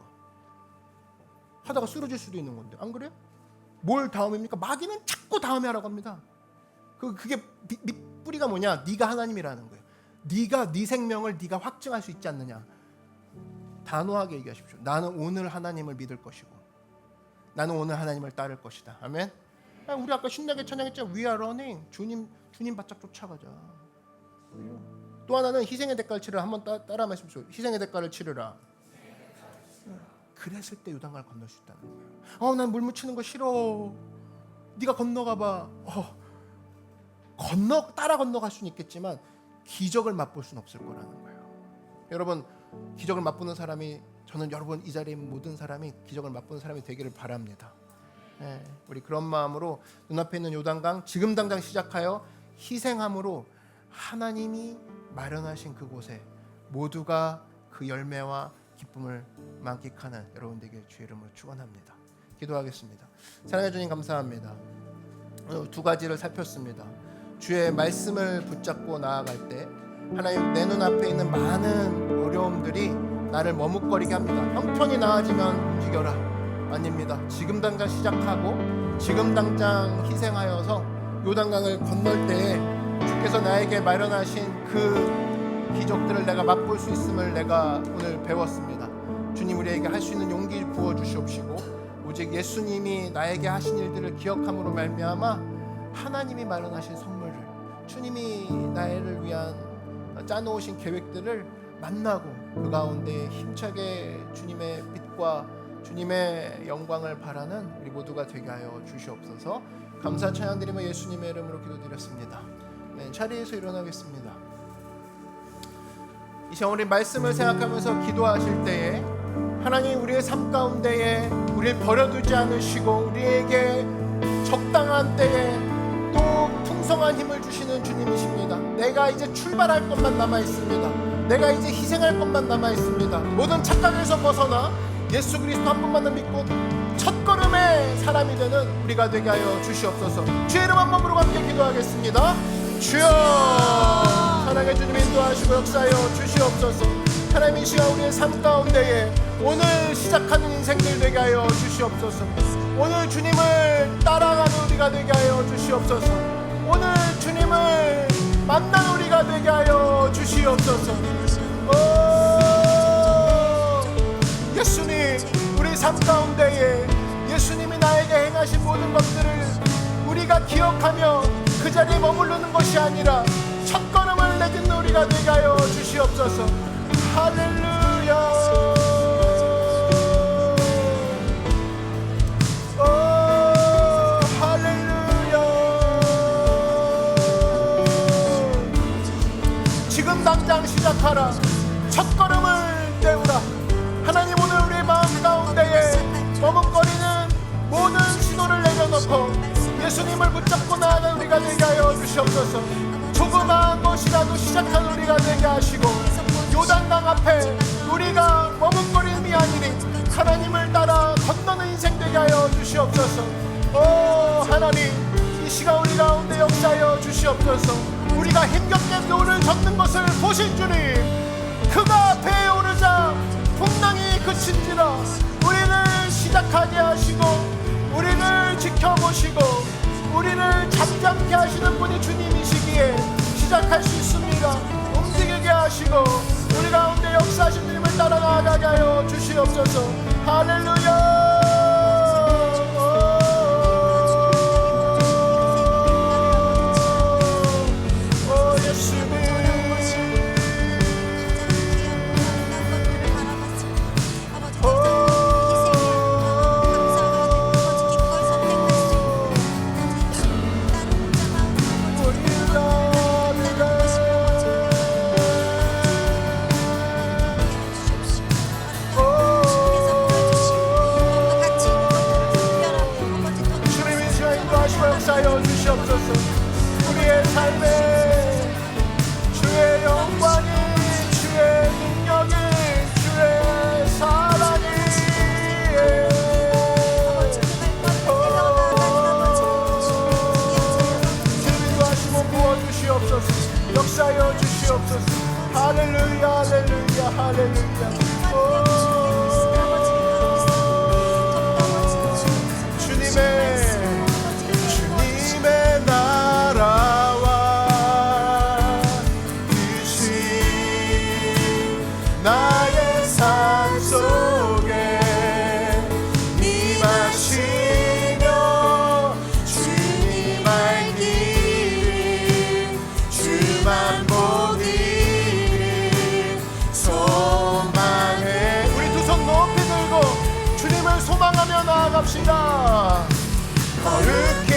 하다가 쓰러질 수도 있는 건데, 안 그래요? 뭘 다음입니까? 마귀는 자꾸 다음에 하라고 합니다. 그게 뿌리가 뭐냐? 네가 하나님이라는 거예요. 네가 네 생명을 네가 확증할 수 있지 않느냐. 단호하게 얘기하십시오. 나는 오늘 하나님을 믿을 것이고, 나는 오늘 하나님을 따를 것이다. 아멘. 우리 아까 신나게 찬양했잖아요. We are running. 주님 바짝 쫓아가자. 또 하나는 희생의 대가를 치르라. 한번 따라 말씀하십시오. 희생의 대가를 치르라. 그랬을 때 요단강을 건널 수 있다는 거예요. 난 물 묻히는 거 싫어. 네가 건너가봐. 따라 건너갈 수는 있겠지만 기적을 맛볼 수는 없을 거라는 거예요. 여러분, 기적을 맛보는 사람이, 저는 여러분 이 자리에 있는 모든 사람이 기적을 맛보는 사람이 되기를 바랍니다. 네, 우리 그런 마음으로 눈앞에 있는 요단강 지금 당장 시작하여 희생함으로 하나님이 마련하신 그곳에 모두가 그 열매와 기쁨을 만끽하는 여러분 되길 주의 이름으로 축원합니다. 기도하겠습니다. 사랑해 주님 감사합니다. 두 가지를 살폈습니다. 주의 말씀을 붙잡고 나아갈 때 하나님, 내 눈앞에 있는 많은 어려움들이 나를 머뭇거리게 합니다. 형편이 나아지면 움직여라. 아닙니다. 지금 당장 시작하고 지금 당장 희생하여서 요단강을 건널 때에 주께서 나에게 마련하신 그 기적들을 내가 맛볼 수 있음을 내가 오늘 배웠습니다. 주님, 우리에게 할 수 있는 용기 부어 주시옵시고, 오직 예수님이 나에게 하신 일들을 기억함으로 말미암아 하나님이 마련하신 선물을, 주님이 나를 위한 짜놓으신 계획들을 만나고 그 가운데 힘차게 주님의 빛과 주님의 영광을 바라는 우리 모두가 되게 하여 주시옵소서. 감사 찬양드리며 예수님의 이름으로 기도드렸습니다. 네, 자리에서 일어나겠습니다. 이 시간 우리 말씀을 생각하면서 기도하실 때에 하나님, 우리의 삶 가운데에 우리를 버려두지 않으시고 우리에게 적당한 때에 또 풍성한 힘을 주시는 주님이십니다. 내가 이제 출발할 것만 남아있습니다. 내가 이제 희생할 것만 남아있습니다. 모든 착각에서 벗어나 예수 그리스도 한 분만을 믿고 첫걸음의 사람이 되는 우리가 되게 하여 주시옵소서. 주의 이름 한 번으로 함께 기도하겠습니다. 주여, 사랑의 주님 인도하시고 역사하여 주시옵소서. 하나님, 이 시간 우리의 삶 가운데에 오늘 시작하는 인생들 되게 하여 주시옵소서. 오늘 주님을 따라가는 우리가 되게 하여 주시옵소서. 오늘 주님을 만난 우리가 되게 하여 주시옵소서. 예수님, 우리 삶 가운데에 예수님이 나에게 행하신 모든 것들을 우리가 기억하며 그 자리에 머무르는 것이 아니라 첫걸음을 내딛는 우리가 되게 하여 주시옵소서. 할렐루야. 지금 당장 시작하라. 첫걸음을 떼우라. 하나님, 오늘 우리 마음 가운데에 머뭇거리는 모든 신호를 내려놓고 예수님을 붙잡고 나아가는 우리가 되게 하여 주시옵소서. 조그마한 것이라도 시작하는 우리가 되게 하시고, 요단강 앞에 우리가 머뭇거림이 아니니 하나님을 따라 건너는 인생 되게 하여 주시옵소서. 하나님, 이 시간 우리 가운데 역사하여 주시옵소서. 우리가 힘겹게 노를 젓는 것을 보신 주님, 그가 배에 오르자 풍랑이 그친지라 우리를 시작하게 하시고 우리를 지켜보시고 우리를 잠잠케 하시는 분이 주님이시기에 시작할 수 있습니다. 움직이게 하시고 우리 가운데 역사하신 주님을 따라 나아가게 하여 주시옵소서. 할렐루야. 역사하여 주시옵소서. 우리의 삶에 주의 영광이, 주의 능력이, 주의 사랑이 주님도 하시고 부어주시옵소서. 역사하여 주시옵소서. 할렐루야, 할렐루야, 할렐루야. 나의 삶 속에 임하시며 주님 알기를 주만 보기를 소망해. 우리 두 손 높이 들고 주님을 소망하며 나아갑시다.